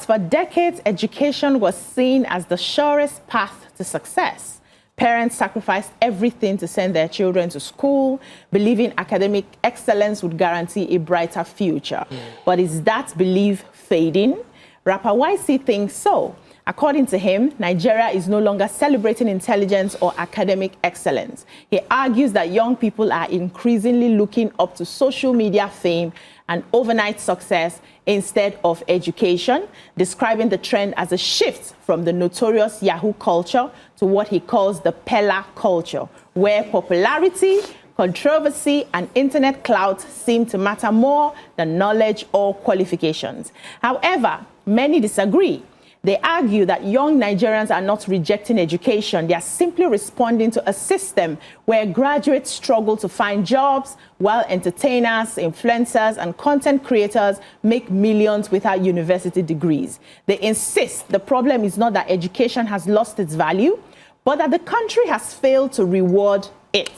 But for decades, education was seen as the surest path to success. Parents sacrificed everything to send their children to school, believing academic excellence would guarantee a brighter future. But is that belief fading? Rapper YCEE thinks so. According to him, Nigeria is no longer celebrating intelligence or academic excellence. He argues that young people are increasingly looking up to social media fame and overnight success instead of education, describing the trend as a shift from the notorious Yahoo culture to what he calls the Peller culture, where popularity, controversy, and internet clout seem to matter more than knowledge or qualifications. However, many disagree. They argue that young Nigerians are not rejecting education. They are simply responding to a system where graduates struggle to find jobs, while entertainers, influencers, and content creators make millions without university degrees. They insist the problem is not that education has lost its value, but that the country has failed to reward it.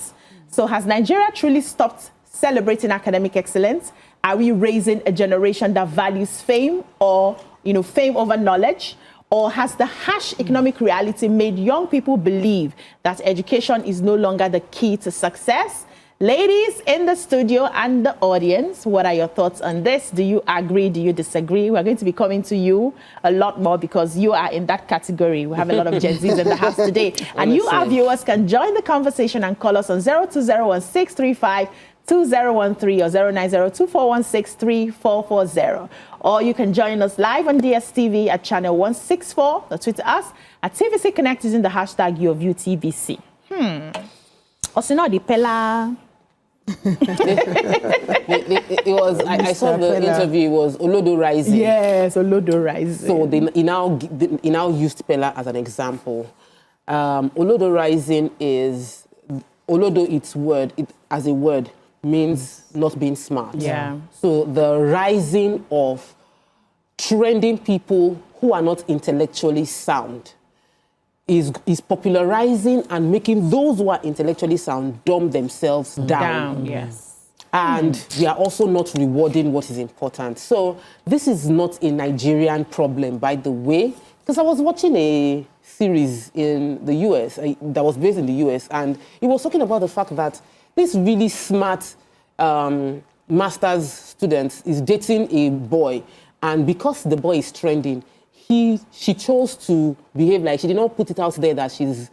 So has Nigeria truly stopped celebrating academic excellence? Are we raising a generation that values fame or fame over knowledge? Or has the harsh economic reality made young people believe that education is no longer the key to success? Ladies in the studio and the audience, what are your thoughts on this? Do you agree? Do you disagree? We're going to be coming to you a lot more because you are in that category. We have a lot of Gen Zs in the house today. And you, our viewers, can join the conversation and call us on 0201635 2013 or 09024163440. Or you can join us live on DSTV at channel 164 or tweet us at TVC Connect using the hashtag YourViewTVC. Also, the Peller. It was. I saw the interview. It was Olodo Rising. Yes, Olodo Rising. So he now used Peller as an example. Olodo Rising is Olodo. As a word means not being smart. Yeah. So the rising of trending people who are not intellectually sound is popularizing and making those who are intellectually sound dumb themselves down. Yes. And we are also not rewarding what is important. So this is not a Nigerian problem, by the way, because I was watching a series in the US that was based in the US, and it was talking about the fact that this really smart master's student is dating a boy, and because the boy is trending, she chose to behave like she did not put it out there that she has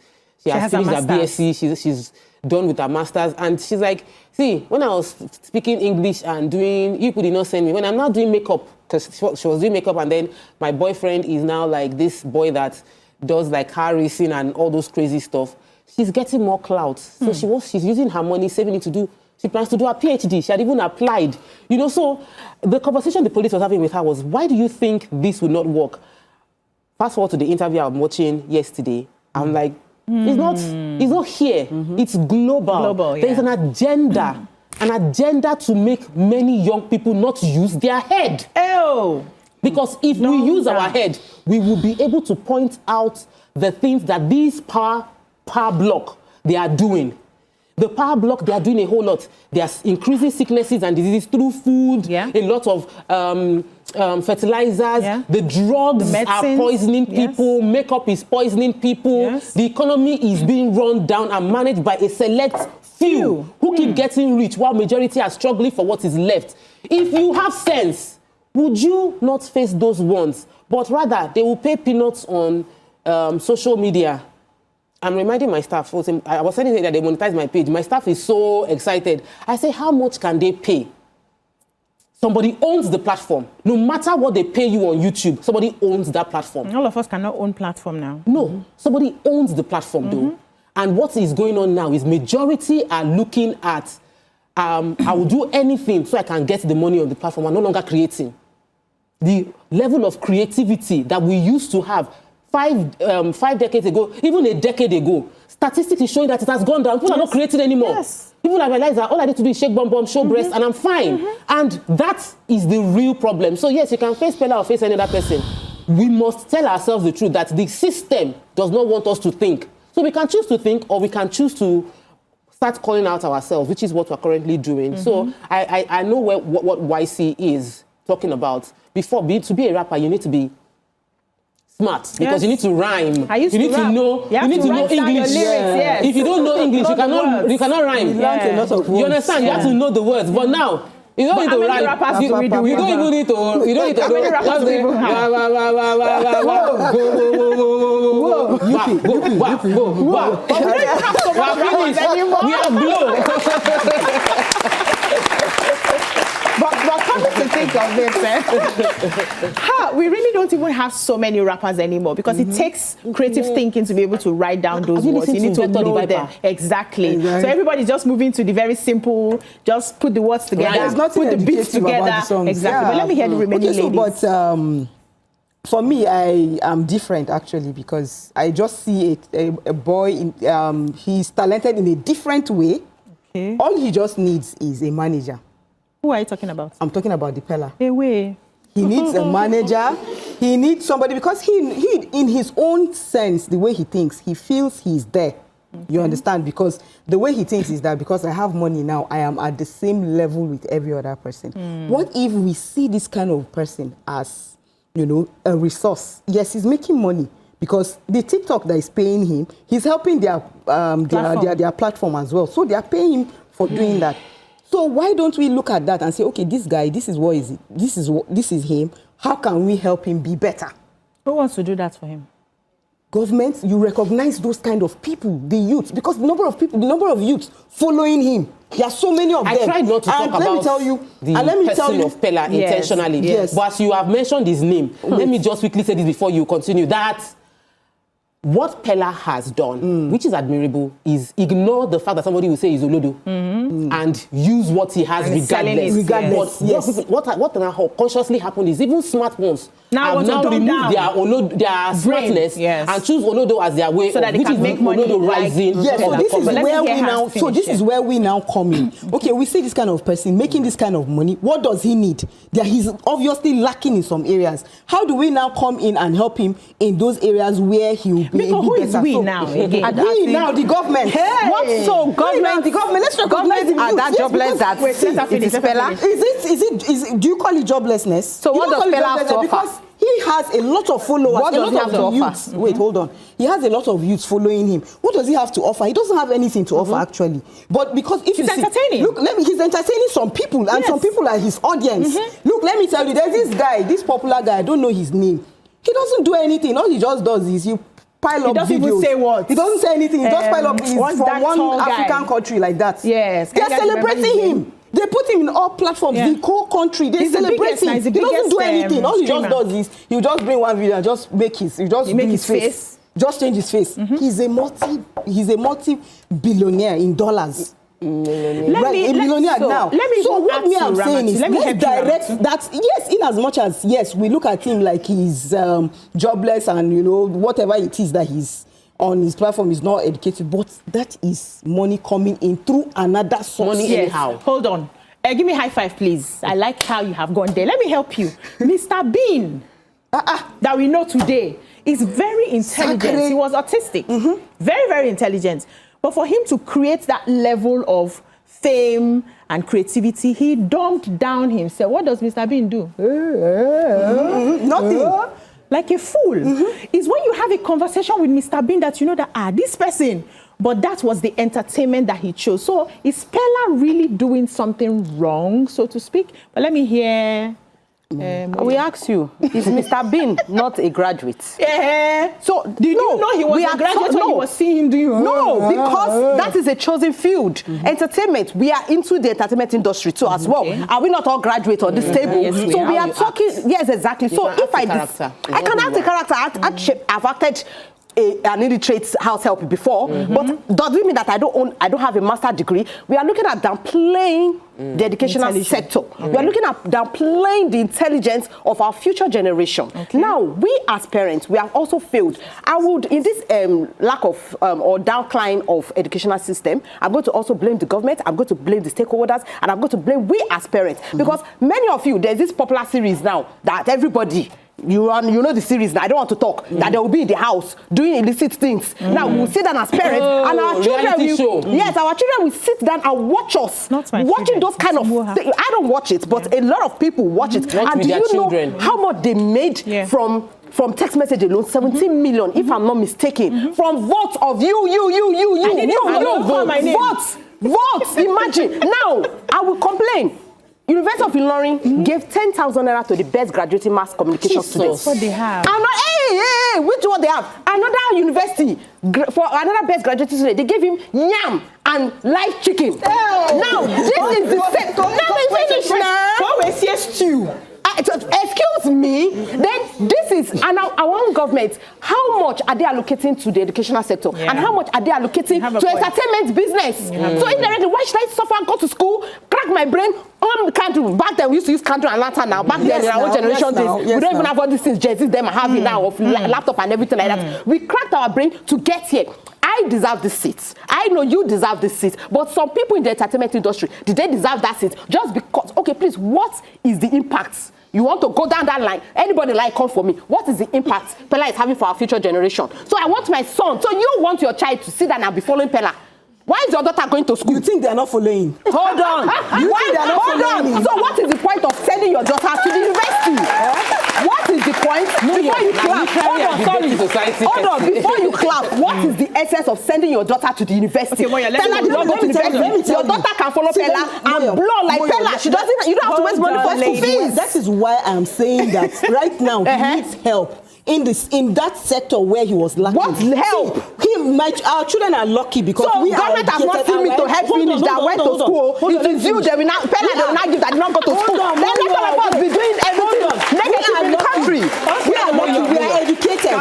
finished her BSc, she's done with her master's, and she's like, see, when I was speaking English and doing, you did not send me, when I'm not doing makeup, because she was doing makeup, and then my boyfriend is now like this boy that does like car racing and all those crazy stuff, she's getting more clout. So she's using her money, saving it she plans to do her PhD. She had even applied, so the conversation the police was having with her was, why do you think this would not work? Fast forward to the interview I'm watching yesterday. I'm like, it's not here. It's global. There's an agenda, to make many young people not use their head. Because if we use our head, we will be able to point out the things that these power block they are doing. The power block, they are doing a whole lot. They are increasing sicknesses and diseases through food, a lot of fertilizers. The drugs are poisoning people. Makeup is poisoning people. The economy is being run down and managed by a select few who keep getting rich while majority are struggling for what is left. If you have sense, would you not face those ones? But rather, they will pay peanuts on social media. I'm reminding my staff, I was saying that they monetize my page. My staff is so excited. I say, how much can they pay? Somebody owns the platform. No matter what they pay you on YouTube, somebody owns that platform. All of us cannot own platform now. No, somebody owns the platform though. And what is going on now is majority are looking at, I will do anything so I can get the money on the platform. I'm no longer creating. The level of creativity that we used to have 5 decades ago, even a decade ago, statistics is showing that it has gone down. People are not creating anymore. People have realized that all I need to do is shake bum, show breast, and I'm fine. And that is the real problem. So yes, you can face Peller or face any other person. We must tell ourselves the truth that the system does not want us to think. So we can choose to think, or we can choose to start calling out ourselves, which is what we're currently doing. So I know what YCEE is talking about. To be a rapper, you need to be smart because you need to rhyme. I used you need to to know. You need to know English. Yes. If you don't know English, you cannot rhyme. You learn a lot of words. You understand? You have to know the words. But now. You don't need to rhyme. You don't even need to. You don't need to. How many rappers do we even have? We are blow. But coming to think of it, we really don't even have so many rappers anymore because it takes creative thinking to be able to write down those words. You need to know them. Exactly. So everybody's just moving to the very simple, just put the words together, put the beats together. Exactly. Yeah. But let me hear the remaining ladies. But for me, I am different actually because I just see a boy, he's talented in a different way. Okay. All he just needs is a manager. Who are you talking about? I'm talking about the Peller. Hey, way. He needs a manager. He needs somebody because he, in his own sense, the way he thinks, he feels he's there. Okay. You understand? Because the way he thinks is that because I have money now, I am at the same level with every other person. What if we see this kind of person as, you know, a resource? Yes, he's making money because the TikTok that is paying him, he's helping their platform as well. So they are paying him for doing that. So why don't we look at that and say, okay, this guy, this is what is it? This is him. How can we help him be better? Who wants to do that for him? Government, you recognize those kind of people, the youth, because the number of youths following him. There are so many of them. I tried not to talk about the person of Peller intentionally. Yes. But as you have mentioned his name, let me just quickly say this before you continue. That what Peller has done, which is admirable, is ignore the fact that somebody will say he's Olodo and use what he has regardless. Yes. What now consciously happened is even smart ones have now removed their smartness and choose Olodo as their way, so that which they can make money rising. Yes, so this is where we now come in. Okay, we see this kind of person making this kind of money. What does he need? He's obviously lacking in some areas. How do we now come in and help him in those areas where he will be who is we now? Again? We now, the government. Hey. What so? Government, the government. Let's recognize the are that jobless that it is Peller? Is it? Do you call it joblessness? So what does Peller have to offer? Because he has a lot of followers. What does he have to offer? Wait, hold on. He has a lot of youths following him. What does he have to offer? He doesn't have anything to offer actually. But because if he's entertaining. Look, he's entertaining some people, and some people are his audience. Look, let me tell you, there's this guy, this popular guy. I don't know his name. He doesn't do anything. All he just does is you pile up videos. He doesn't even say what. He doesn't say anything. He just pile up from one African country like that. Yes. They're celebrating him. They put him in all platforms, the whole country. They celebrate him. He doesn't do anything. All he just does is he'll just bring one video and just make his face. Just change his face. He's a multi-billionaire in dollars. So what I'm saying is let's direct that. Yes, in as much as we look at him like he's jobless and whatever it is that he's on his platform is not educated, but that is money coming in through another source. Money anyhow. Hold on. Give me high five, please. I like how you have gone there. Let me help you. Mr. Bean, that we know today, is very intelligent. He was autistic. Very, very intelligent. But for him to create that level of fame and creativity, he dumbed down himself. What does Mr. Bean do? Nothing. Like a fool. Is when you have a conversation with Mr. Bean that you know that, this person, but that was the entertainment that he chose. So is Peller really doing something wrong, so to speak? But let me hear. We ask you, is Mr. Bean not a graduate? So did you know he was a graduate when you were seeing him doing? No, because that is a chosen field. Entertainment, we are into the entertainment industry too as well. Are we not all graduates on this table? Yes, so we are talking, yes, exactly. So if I can act a character, I've acted an illiterate house help before, but does it mean that I don't have a master's degree? We are looking at downplaying the educational sector. We are looking at downplaying the intelligence of our future generation. Now, we as parents, we have also failed. I would, in this lack of or downcline of educational system, I'm going to also blame the government, I'm going to blame the stakeholders, and I'm going to blame we as parents. Because many of you, there's this popular series now that everybody, you know the series now, I don't want to talk, that they will be in the house doing illicit things. Now we'll sit down as parents and our children our children will sit down and watch us watching those kind of things. I don't watch it, but a lot of people watch it. And do you know how much they made from from text message alone, 17 million, if I'm not mistaken, from votes of you, votes. Imagine. Now, I will complain. University of Ilorin gave 10,000 naira to the best graduating mass communication students. What they have? Hey, which one they have? Another university, for another best graduating student, they gave him yam and live chicken. Now, this is the same. Now, we finish now. Stew. Excuse me, then this is, and I want government, how much are they allocating to the educational sector? Yeah. And how much are they allocating to entertainment business? So indirectly, why should I suffer, go to school, crack my brain, on the country? Back then, we used to use candle and lantern now. Back then, in our own generation days, we don't even have all these things, jerseys, them having now, of laptop and everything like that. We cracked our brain to get here. I deserve this seat. I know you deserve this seat. But some people in the entertainment industry, did they deserve that seat? Just because, okay, please, what is the impact? You want to go down that line. Anybody like come for me. What is the impact Peller is having for our future generation? So I want my son. So you want your child to sit down and be following Peller. Why is your daughter going to school? You think they're not following? Hold on. Hold on. So what is the point of sending your daughter to the university? What is the point? Before you clap. Hold on. Before you clap, what is the essence of sending your daughter to the university? Okay, Peller did not go to university. Your daughter can follow Peller and blow like Peller. She doesn't. You don't have to waste money for school fees. That is why I'm saying that right now he needs help. In that sector where he was lacking. What help? Our children are lucky because so government has not seen me to help finish that went to school. It is you, they will not, Peller, they will not give that did not go to school. Then let all of us be doing everything negative in the country. We are lucky, we are educated.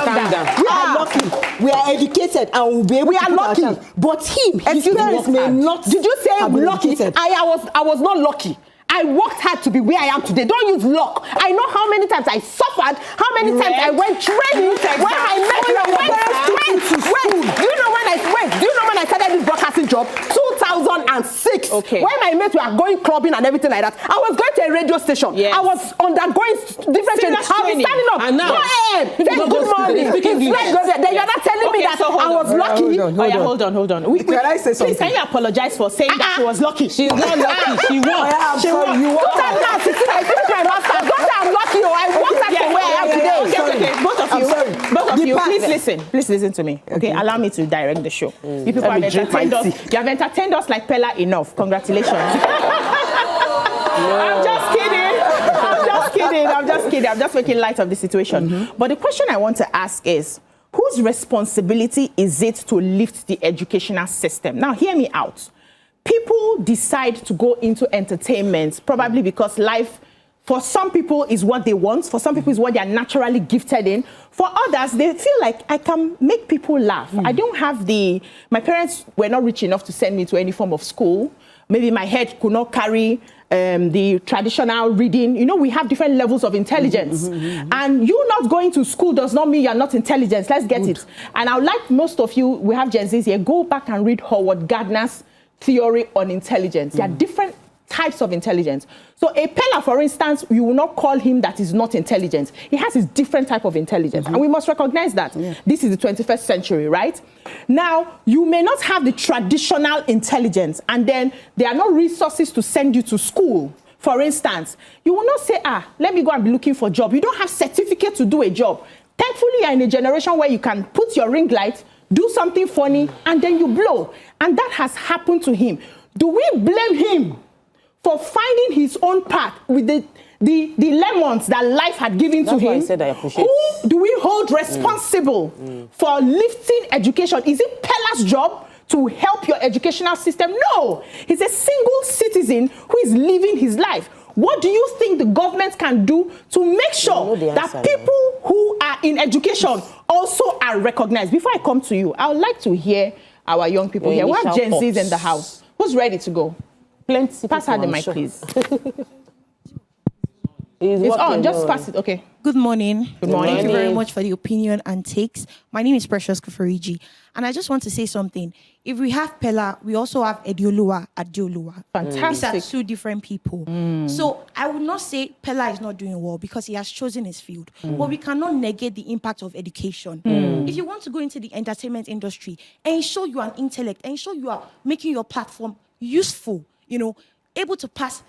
We are lucky, we are educated and we'll be able to are lucky. But his parents may not. Did you say lucky? I was not lucky. I worked hard to be where I am today. Don't use luck. I know how many times I suffered, how many times I went training, when I met you. Do you know when I started this broadcasting job? 2006. Okay. When my mates were going clubbing and everything like that, I was going to a radio station. Yes. I was undergoing different training. I was standing up. And now, go ahead. Say good morning. Then you're not telling me that I was lucky. Hold on. Can I say something? Please, can you apologize for saying that she was lucky? She's not lucky. She won. She won. You won. 2016, I finished my master's. Don't say I'm lucky. I worked hard for where I am today. Okay. Both of you, please listen to me. Okay, allow me to direct the show. You people have entertained us. You have entertained us like Peller enough. Congratulations. I'm just kidding. I'm just making light of the situation. But the question I want to ask is, whose responsibility is it to lift the educational system? Now, hear me out. People decide to go into entertainment probably because life, for some people, is what they want. For some people, is what they are naturally gifted in. For others, they feel like I can make people laugh. I don't have my parents were not rich enough to send me to any form of school. Maybe my head could not carry the traditional reading. You know, we have different levels of intelligence. And you not going to school does not mean you're not intelligent. Let's get it. And I would like most of you, we have Gen Zs here, go back and read Howard Gardner's theory on intelligence. There are different types of intelligence. So a Peller, for instance, you will not call him that is not intelligent. He has his different type of intelligence. And we must recognize that. This is the 21st century, right? Now, you may not have the traditional intelligence, and then there are no resources to send you to school. For instance, you will not say, let me go and be looking for a job. You don't have certificate to do a job. Thankfully, you're in a generation where you can put your ring light, do something funny, and then you blow. And that has happened to him. Do we blame him for finding his own path with the lemons that life had given to him? I said I appreciate. Who do we hold responsible for lifting education? Is it Peller's job to help your educational system? No. He's a single citizen who is living his life. What do you think the government can do to make sure that people who are in education also are recognized? Before I come to you, I would like to hear our young people here. We have Gen Zs in the house. Who's ready to go? Plenty. Pass her the mic, please. It's on. Just pass it. Okay. Good morning. Good morning. Thank you very much for the opinion and takes. My name is Precious Kufariji, and I just want to say something. If we have Peller, we also have Edioluwa Adeoluwa. Fantastic. These are two different people. So I would not say Peller is not doing well because he has chosen his field. But we cannot negate the impact of education. If you want to go into the entertainment industry, ensure you are an intellect, ensure you are making your platform useful. You know, able to pass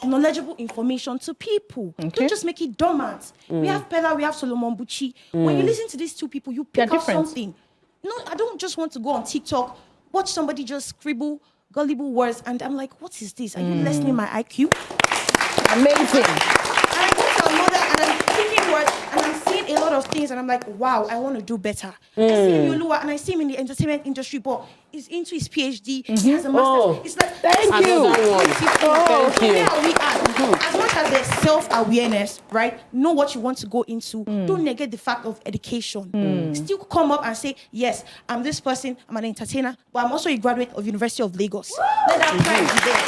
knowledgeable information to people. Okay. Don't just make it dormant. We have Peller, we have Solomon Buchi. When you listen to these two people, you pick up something. No, I don't just want to go on TikTok, watch somebody just scribble gullible words, and I'm like, what is this? Are you lessening my IQ? Amazing. And I go to another, and I'm thinking words, and I'm seeing a lot of things, and I'm like, wow, I want to do better. I see Yolua, and I see him in the entertainment industry, but he's into his PhD. He has a master's. It's like, Thank you. Thank you. Where are we at? As much as there's self-awareness, right? Know what you want to go into. Don't negate the fact of education. Still come up and say, yes, I'm this person, I'm an entertainer, but I'm also a graduate of University of Lagos. Let that pride be there.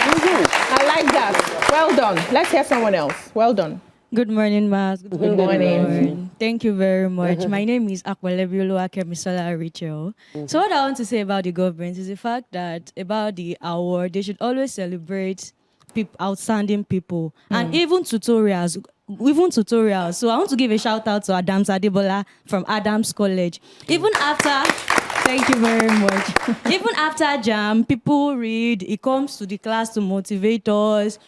I like that. Well done. Let's hear someone else. Well done. Good morning, Mas. Good morning. Thank you very much. My name is Akwelebiolo Akemisola Rachel. So what I want to say about the government is the fact that about the award, they should always celebrate outstanding people and even tutorials. So I want to give a shout out to Adams Adebola from Adams College. Even after, thank you very much. Even after JAM, people read, it comes to the class to motivate us.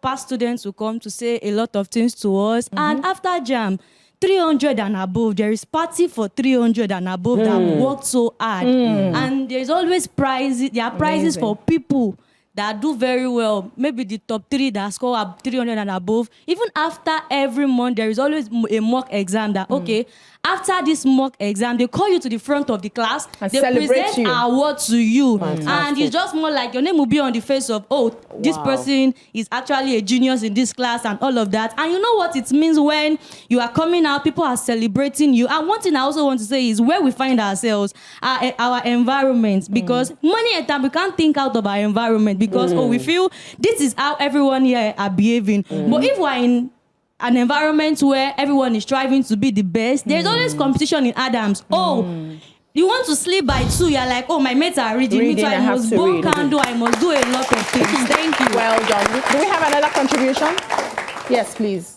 Past students will come to say a lot of things to us. And after JAM, 300 and above, there is party for 300 and above that worked so hard. And there's always prizes, there are prizes for people that do very well, maybe the top 3 that score up 300 and above. Even after every month, there is always a mock exam that, okay, after this mock exam, they call you to the front of the class, and they present an award to you. And it's just more like your name will be on the face of, oh, this person is actually a genius in this class and all of that. And you know what it means when you are coming out, people are celebrating you. And one thing I also want to say is where we find ourselves, our environment, because money at time, we can't think out of our environment because, oh, we feel this is how everyone here are behaving. But if we're in an environment where everyone is striving to be the best, there's always competition in Adams. Oh, you want to sleep by 2, you're like, oh, my mates are reading. Me too, I must burn candle, I must do a lot of things. Thank you. Well done. Do we have another contribution? Yes, please.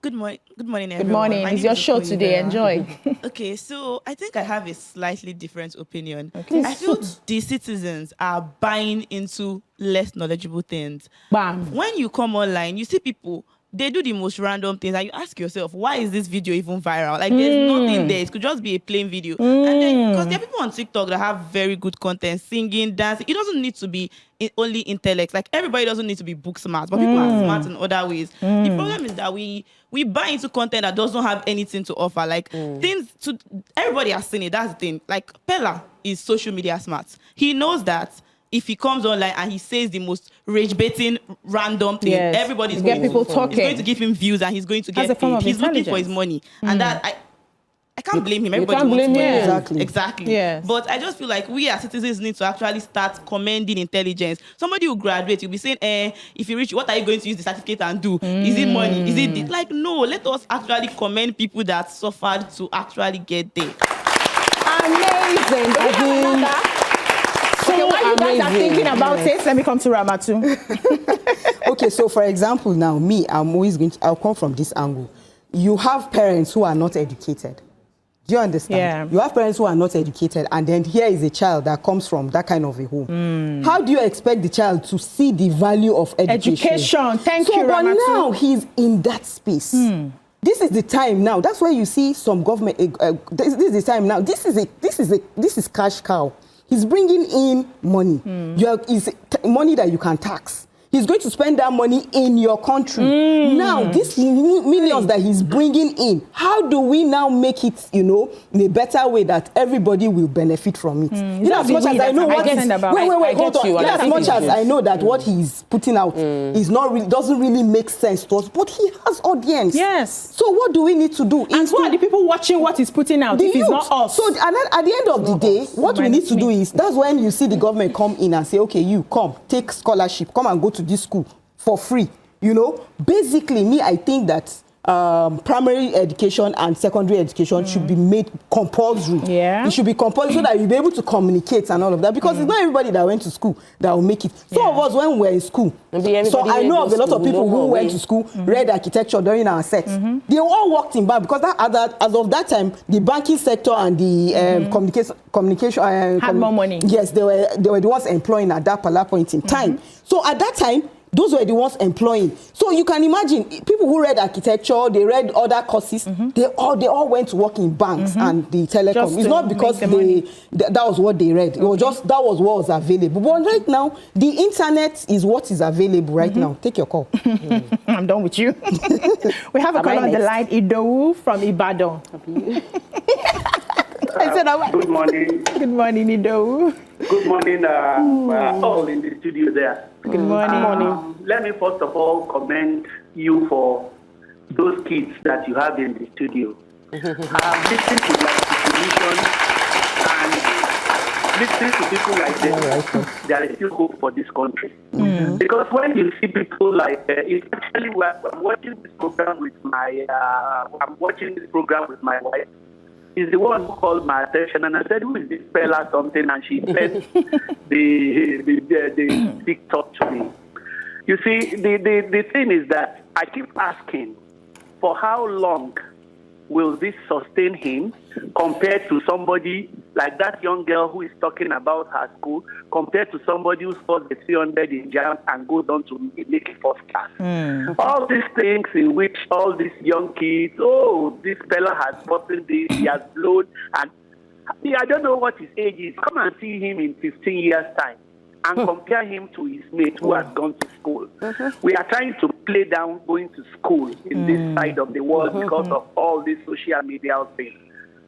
Good morning, everyone. Good morning. It's your show today. Enjoy. Okay, so I think I have a slightly different opinion. Okay. I feel the citizens are buying into less knowledgeable things. Bam. When you come online, you see people, they do the most random things, and you ask yourself, why is this video even viral? Like, there's nothing there. It could just be a plain video. And then, because there are people on TikTok that have very good content, singing, dancing. It doesn't need to be only intellect. Like, everybody doesn't need to be book smart, but people are smart in other ways. The problem is that we buy into content that doesn't have anything to offer. Like, things to everybody has seen it. That's the thing. Like, Peller is social media smart. He knows that if he comes online and he says the most rage-baiting, random thing, everybody's going to give him views and he's going to get paid. He's looking for his money. And that, I can't blame him. Everybody wants money. Exactly. Yes. But I just feel like we as citizens need to actually start commending intelligence. Somebody who graduates, you'll be saying, if you reach, what are you going to use the certificate and do? Is it money? Is it this? Like, no, let us actually commend people that suffered to actually get there. Amazing. Okay, while you guys are thinking about it, let me come to Ramatu. Okay, so for example, now I'll come from this angle. You have parents who are not educated. Do you understand? Yeah. You have parents who are not educated, and then here is a child that comes from that kind of a home. How do you expect the child to see the value of education? Thank you, But Ramatu. now he's in that space. This is the time now. That's why you see some government. This is the time now. This is cash cow. He's bringing in money. It's money that you can tax. He's going to spend that money in your country. Now, these millions that he's bringing in, how do we now make it, in a better way that everybody will benefit from it? As much as I know what he's... Wait, hold on. As much as I know that what he's putting out is doesn't really make sense to us, but he has audience. Yes. So what do we need to do? And who are the people watching what he's putting out if it's not us? So and then at the end of the day, what we need to do is, that's when you see the government come in and say, okay, you come, take scholarship, come and go to this school for free. Basically, I think that primary education and secondary education should be made compulsory. Yeah. It should be compulsory so that you'll be able to communicate and all of that, because it's not everybody that went to school that will make it. Some of us, when we were in school, so I know of a lot of people who went to school, read architecture during our sets. They all worked in bank, because as of that time, the banking sector and the communication had more money. Yes, they were the ones employing at that particular point in time. So at that time, those were the ones employing. So you can imagine people who read architecture, they read other courses, they all went to work in banks and the telecom. It's not because that was what they read. It was just that was what was available. But right now, the internet is what is available right now. Take your call. I'm done with you. We have a call on the line, Idowu from Ibadan. Good morning. Good morning, Idowu. Good morning, all in the studio there. Good morning. Let me first of all commend you for those kids that you have in the studio. Listening to your situation and listening to people like this, there is still hope for this country. Because when you see people like, especially when I'm watching this program with my wife. Is the one who called my attention, and I said, "Who is this Peller something?" And she said, "The TikTok to me." You see, the thing is that I keep asking, for how long will this sustain him compared to somebody like that young girl who is talking about her school, compared to somebody who scores the 300 in jam and goes on to make it first class? All these things in which all these young kids, this fella has gotten this, he has blown, and I don't know what his age is. Come and see him in 15 years' time and compare him to his mate who has gone to school. We are trying to play down going to school in this side of the world because of all these social media things.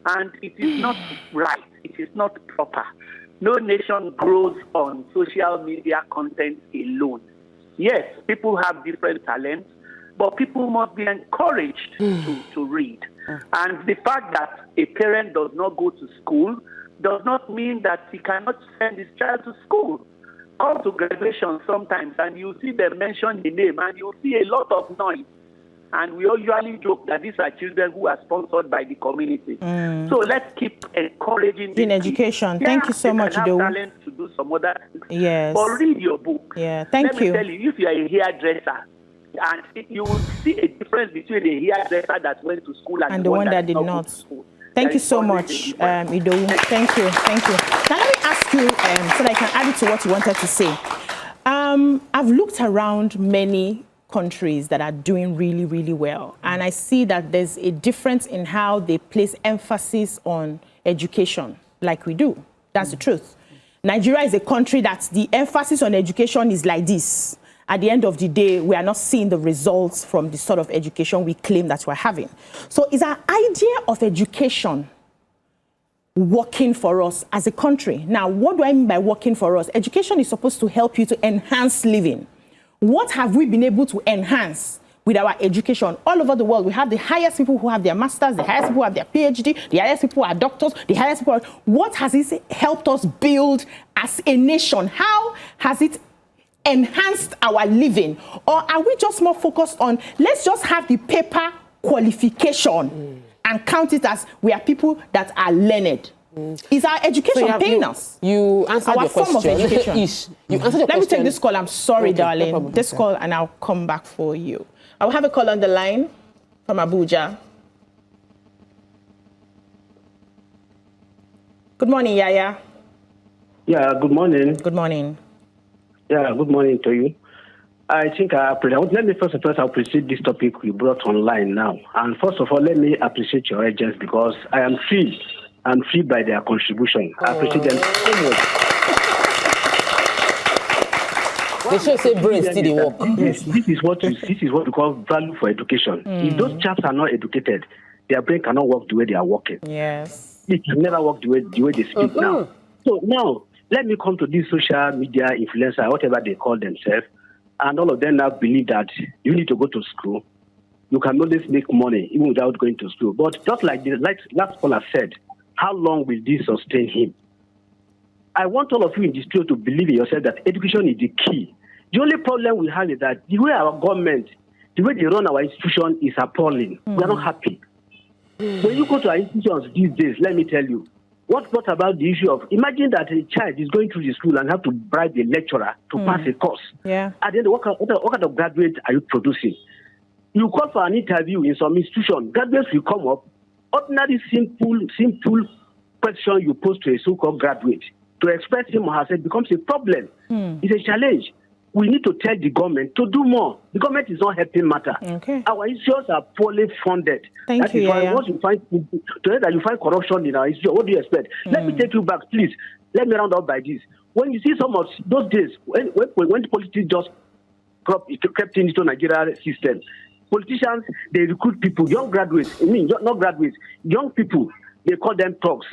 And it is not right. It is not proper. No nation grows on social media content alone. Yes, people have different talents, but people must be encouraged to read. And the fact that a parent does not go to school does not mean that he cannot send his child to school. Come to graduation sometimes and you see them mention the name and you see a lot of noise. And we usually joke that these are children who are sponsored by the community. So let's keep encouraging in education. Thank you so much, Idowu. Talent to do some other things. Yes. But read your book. Yeah, thank you. Let me tell you, if you are a hairdresser, and you will see a difference between a hairdresser that went to school and the one that did not. Thank you so much, Idowu. Thank you. Now let me ask you, so that I can add it to what you wanted to say. I've looked around many countries that are doing really, really well, and I see that there's a difference in how they place emphasis on education, like we do. That's the truth. Nigeria is a country that the emphasis on education is like this. At the end of the day, we are not seeing the results from the sort of education we claim that we're having. So is our idea of education working for us as a country? Now, what do I mean by working for us? Education is supposed to help you to enhance living. What have we been able to enhance with our education? All over the world, we have the highest people who have their masters, the highest people who have their PhD, the highest people who are doctors, the highest people. What has it helped us build as a nation? How has it enhanced our living? Or are we just more focused on, let's just have the paper qualification and count it as we are people that are learned? Is our education paying us? You answered our your form question. Of education. You answered your Let question. me take this call. I'm sorry, Okay, darling. no problem, this call, and I'll come back for you. I'll have a call on the line from Abuja. Good morning, Yaya. Yeah, good morning. Good morning. Yeah, good morning to you. I think let me first of all appreciate this topic you brought online now. And first of all, let me appreciate your agents because I am free. I'm free by their contribution. I appreciate them so much. They should say brain still they work. Yes, this is what we call value for education. If those chaps are not educated, their brain cannot work the way they are working. Yes. It can never work the way they speak now. So now, let me come to these social media influencers, whatever they call themselves, and all of them now believe that you need to go to school. You can always make money even without going to school. But just like the last caller said, how long will this sustain him? I want all of you in this studio to believe in yourself that education is the key. The only problem we have is that the way our government The way they run our institution is appalling. We are not happy. When you go to our institutions these days, let me tell you, what about the issue of, imagine that a child is going through the school and have to bribe the lecturer to pass a course. Yeah. And then what kind of graduate are you producing? You call for an interview in some institution, graduates will come up, ordinary simple question you pose to a so-called graduate, to express him or herself becomes a problem. It's a challenge. We need to tell the government to do more. The government is not helping matter. Okay. Our institutions are poorly funded. Thank you, Yaya. Once you find corruption in our institution, what do you expect? Let me take you back, please. Let me round up by this. When you see some of those days, when the politics just crept into Nigeria system, politicians, they recruit people, young graduates, not graduates, young people, they call them thugs.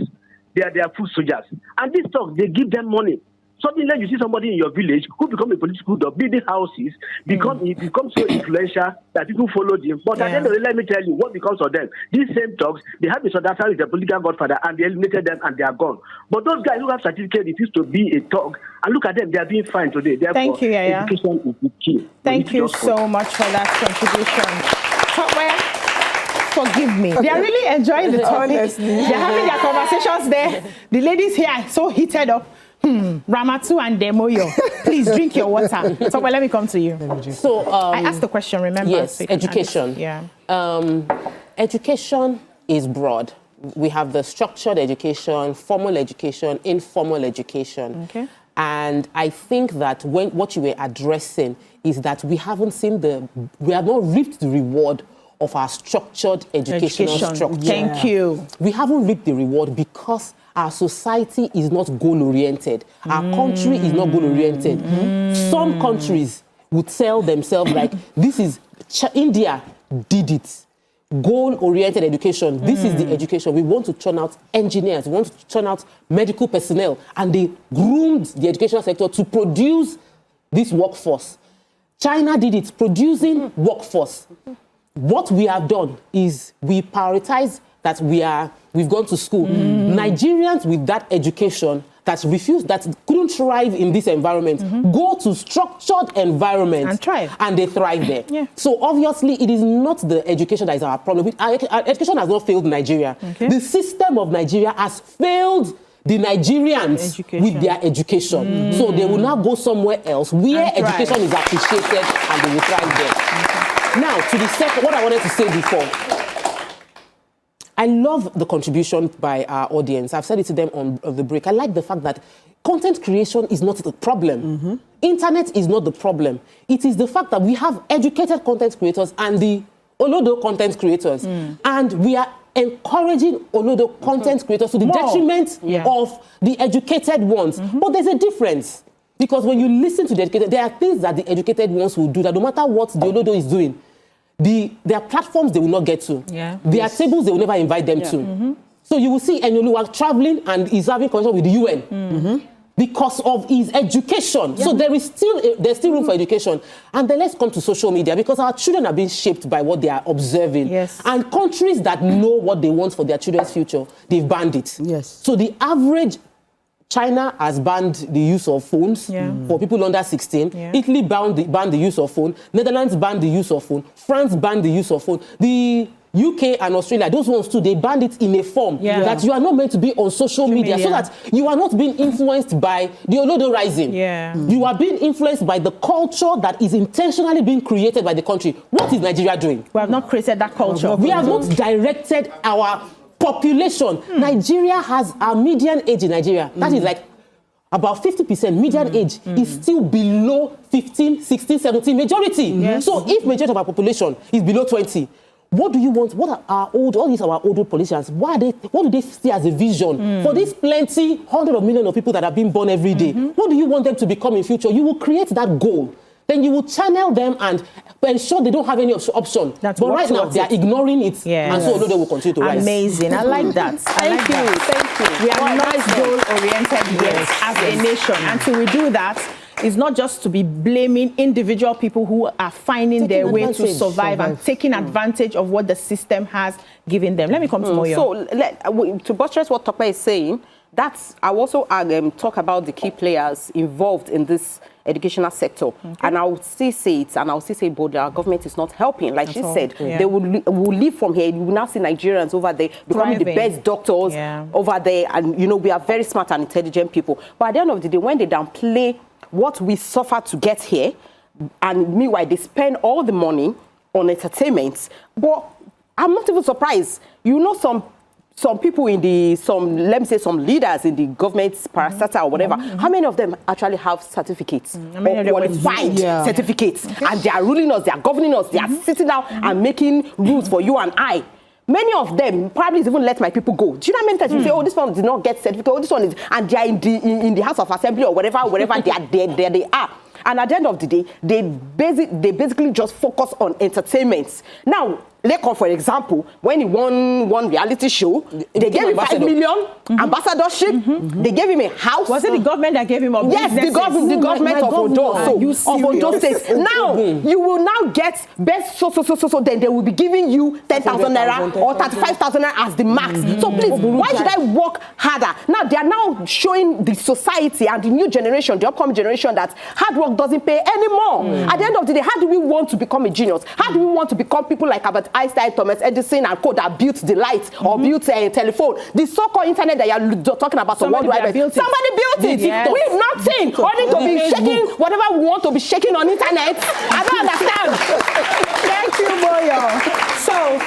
They are food soldiers. And these thugs, they give them money. Suddenly you see somebody in your village who become a political dog, building houses, he becomes so influential that people follow him. But at the end of the day, let me tell you, what becomes of them? These same thugs, they have this understanding with the political godfather and they eliminated them and they are gone. But those guys who have certificate, it used to be a thug, and look at them, they are being fined today. Therefore, thank you, Yaya. Education is the key. Thank you so much for that contribution. Forgive me. They are really enjoying the topic. Honestly. They're having their conversations there. The ladies here are so heated up. Ramatu and Demoyo, please drink your water. So, let me come to you. So, I asked the question, remember? Yes, so education. Yeah. Education is broad. We have the structured education, formal education, informal education. Okay. And I think that what you were addressing is that we have not reaped the reward of our structured educational structure. Thank you. We haven't reaped the reward because our society is not goal-oriented. Our country is not goal-oriented. Some countries would tell themselves like, this is, India did it. Goal-oriented education. This is the education. We want to churn out engineers. We want to churn out medical personnel. And they groomed the educational sector to produce this workforce. China did it, producing workforce. What we have done is we prioritize that we've gone to school. Nigerians with that education that couldn't thrive in this environment, go to structured environments and thrive. And they thrive there. Yeah. So obviously it is not the education that is our problem. Our education has not failed Nigeria. Okay. The system of Nigeria has failed the Nigerians with their education. So they will now go somewhere else where education is appreciated and they will thrive there. Now, to the second, what I wanted to say before, I love the contribution by our audience. I've said it to them on the break. I like the fact that content creation is not the problem. Internet is not the problem. It is the fact that we have educated content creators and the Olodo content creators. And we are encouraging Olodo content creators to the detriment of the educated ones. But there's a difference. Because when you listen to the educated, there are things that the educated ones will do that no matter what the Olodo is doing, there are platforms they will not get to. There are tables they will never invite them to. So you will see Enoluwa traveling and is having connection with the UN because of his education. So there's still room for education. And then let's come to social media because our children are being shaped by what they are observing. And countries that know what they want for their children's future, they've banned it. So the average China has banned the use of phones for people under 16. Italy banned the use of phone. Netherlands banned the use of phone. France banned the use of phone. The UK and Australia, those ones too, they banned it in a form that you are not meant to be on social media so that you are not being influenced by the Olodo rising. You are being influenced by the culture that is intentionally being created by the country. What is Nigeria doing? We have not created that culture. We have not directed our population. Nigeria has a median age in Nigeria. That is like about 50%. Median age is still below 15, 16, 17 majority. So if majority of our population is below 20, what do you want? What are all these our older politicians? What do they see as a vision for these plenty, hundreds of millions of people that are being born every day? What do you want them to become in future? You will create that goal. Then you will channel them and ensure they don't have any option. But right now, they are ignoring it. And so Olodo will continue to rise. Amazing. I like that. Thank you. We are not goal-oriented yet as a nation. Until we do that, it's not just to be blaming individual people who are finding their way to survive and taking advantage of what the system has given them. Let me come to Moyo. So, to buttress what Tope is saying, I also talk about the key players involved in this educational sector. Okay. And I would still say it, and I would still say, but our government is not helping. Like she said, they will leave from here. You will now see Nigerians over there becoming the best doctors over there. And, you know, we are very smart and intelligent people. But at the end of the day, when they downplay what we suffer to get here, and meanwhile, they spend all the money on entertainment. But I'm not even surprised. You know, some people in let me say some leaders in the government's parastatal or whatever, how many of them actually have certificates or qualified certificates? Okay. And they are ruling us, they are governing us, they are sitting down and making rules for you and I. Many of them probably even let my people go. Do you know how many times you say, oh, this one did not get certificate, oh, this one is, and they are in the House of Assembly or wherever they are. And at the end of the day, they basically just focus on entertainment. Now, Lekon, for example, when he won one reality show, they gave him 5 million ambassadorship. They gave him a house. Was it the government that gave him a Yes, the government of Ondo State. Now, you will now get best so. Then they will be giving you 10,000 naira or 35,000 naira as the max. So please, why should I work harder? Now, they are now showing the society and the new generation, the upcoming generation, that hard work doesn't pay anymore. At the end of the day, how do we want to become a genius? How do we want to become people like Albert Einstein, Thomas Edison, and co that built the light or built a telephone? The so-called internet that you're talking about, somebody built it. Yes. We nothing. Only to be shaking whatever we want to be shaking on internet. I don't understand. Thank you, Boyo. So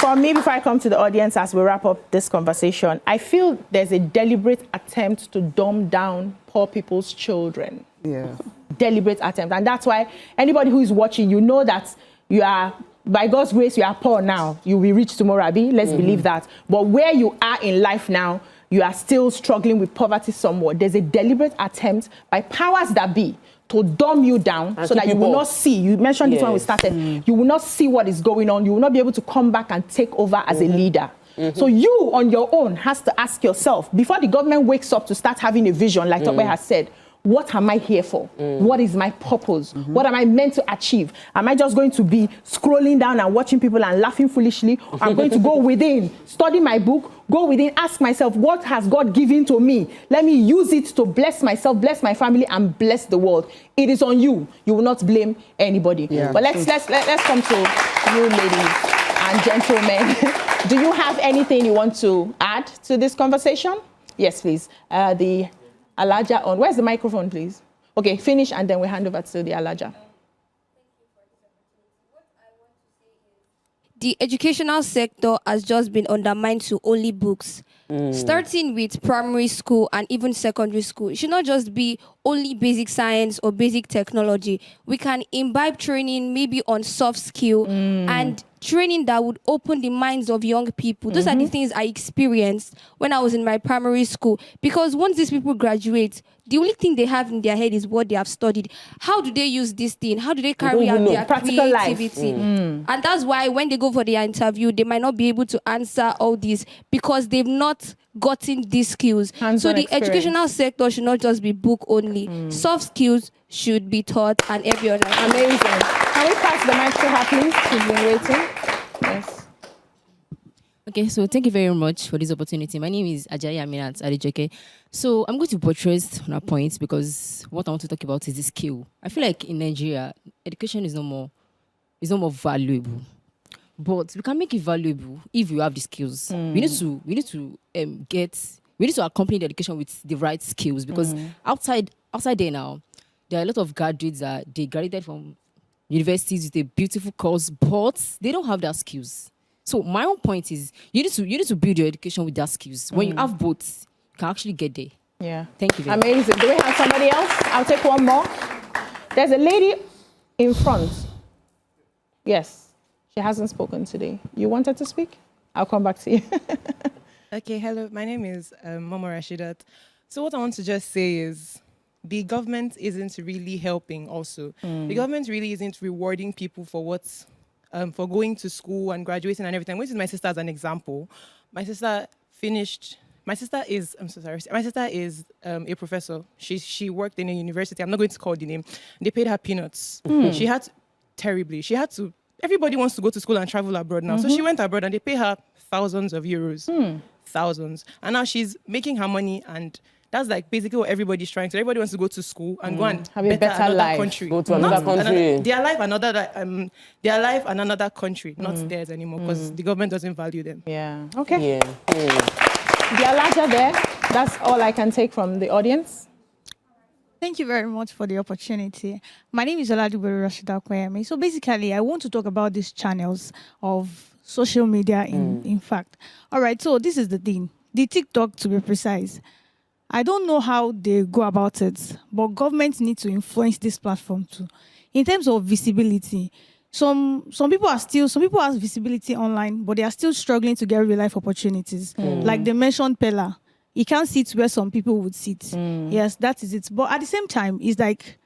for me, before I come to the audience as we wrap up this conversation, I feel there's a deliberate attempt to dumb down poor people's children. Yeah. Deliberate attempt. And that's why anybody who is watching, you know that you are, by God's grace, you are poor now. You will reach tomorrow, Abi. Let's believe that. But where you are in life now, you are still struggling with poverty somewhat. There's a deliberate attempt by powers that be to dumb you down and so that you will not see. You mentioned this when we started. You will not see what is going on. You will not be able to come back and take over as a leader. So you, on your own, has to ask yourself, before the government wakes up to start having a vision, like Tope has said, what am I here for? What is my purpose? What am I meant to achieve? Am I just going to be scrolling down and watching people and laughing foolishly? I'm going to go within, study my book, go within, ask myself, what has God given to me? Let me use it to bless myself, bless my family, and bless the world. It is on you. You will not blame anybody. But let's come to you, ladies and gentlemen. Do you have anything you want to add to this conversation? Yes, please. The Alaja on. Where's the microphone, please? Okay, finish and then we hand over to the Alaja. The educational sector has just been undermined to only books. Starting with primary school and even secondary school. It should not just be only basic science or basic technology. We can imbibe training maybe on soft skill and training that would open the minds of young people. Those are the things I experienced when I was in my primary school. Because once these people graduate, the only thing they have in their head is what they have studied. How do they use this thing? How do they carry out their practical creativity? And that's why when they go for their interview, they might not be able to answer all these because they've not gotten these skills. So the educational sector should not just be book only. Soft skills should be taught and every other. Amazing. Can we pass the mic to her, please? She's been waiting. Yes. Okay, so thank you very much for this opportunity. My name is Ajayi Aminat Adejoke. So I'm going to buttress on our points because what I want to talk about is the skill. I feel like in Nigeria, education is no more valuable. But we can make it valuable if you have the skills. We need to accompany the education with the right skills because outside there now, there are a lot of graduates that they graduated from universities with a beautiful course, but they don't have that skills. So my own point is you need to build your education with that skills. When you have both, you can actually get there. Yeah. Thank you very much. Amazing. Do we have somebody else? I'll take one more. There's a lady in front. Yes. She hasn't spoken today. You wanted to speak? I'll come back to you. Okay, hello. My name is Momo Rashidat. So what I want to just say is the government isn't really helping also. The government really isn't rewarding people for what's for going to school and graduating and everything. I'm going to use my sister as an example. My sister is a professor. She worked in a university. I'm not going to call the name. They paid her peanuts. She had everybody wants to go to school and travel abroad now. So she went abroad and they pay her thousands of euros. thousands. And now she's making her money, and that's like basically what everybody's trying to. Everybody wants to go to school and go and have a better another life. country. Go to another country. Their life and another country, not theirs anymore, because the government doesn't value them. Yeah. Okay. Yeah. The Alaja there. That's all I can take from the audience. Thank you very much for the opportunity. My name is Oladubere Rashida Kweyemi. So basically, I want to talk about these channels of social media in fact. All right, so this is the thing. The TikTok, to be precise. I don't know how they go about it, but governments need to influence this platform too. In terms of visibility, some people have visibility online, but they are still struggling to get real life opportunities. Like they mentioned Peller. You can't sit where some people would sit. Yes, that is it. But at the same time, it's like,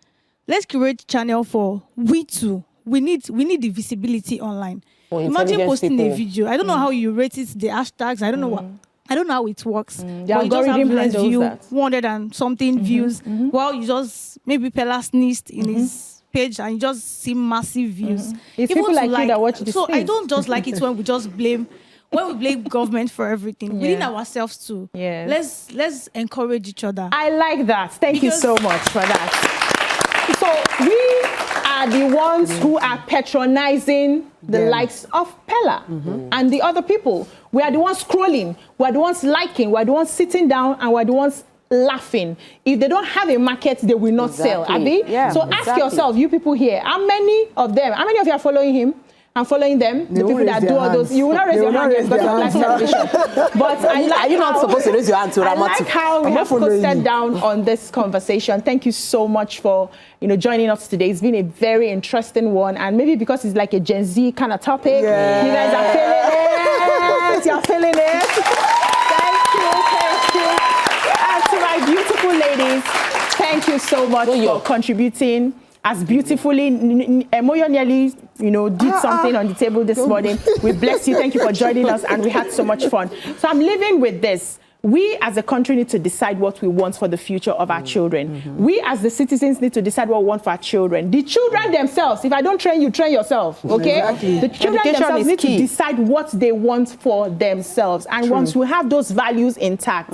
let's create a channel for we too. We need the visibility online. Imagine posting a video. I don't know how you rate it, the hashtags. I don't know I don't know how it works. The algorithm less view, that. 100 and something views. Well, you just maybe Peller sneezed in his page and you just see massive views. It's people like you that watch this. So I don't just like it when we just blame government for everything. Within ourselves too. Yes. Let's encourage each other. I like that. Thank you so much for that. So we are the ones who are patronizing the likes of Peller and the other people. We are the ones scrolling. We are the ones liking. We are the ones sitting down, and we are the ones laughing. If they don't have a market, they will not sell. Abi? Yeah, so ask yourself, you people here, how many of you are following him? I'm following them. The people that do all those. You will not raise your hand because of live television. But are you not supposed to raise your hand to I like how we have posted down on this conversation. Thank you so much for joining us today. It's been a very interesting one, and maybe because it's like a Gen Z kind of topic, you guys are feeling it. You're feeling it. Thank you. And to my beautiful ladies, thank you so much for contributing as beautifully. Moyo nearly, did something on the table this morning. We bless you. Thank you for joining us, and we had so much fun. So I'm leaving with this. We as a country need to decide what we want for the future of our children. We as the citizens need to decide what we want for our children. The children themselves, if I don't train you, train yourself, okay? Exactly. The children themselves need to decide what they want for themselves. And once we have those values intact,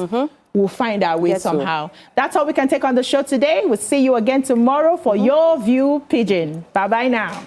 we'll find our way somehow. That's all we can take on the show today. We'll see you again tomorrow for Your View Pidgin. Bye-bye now.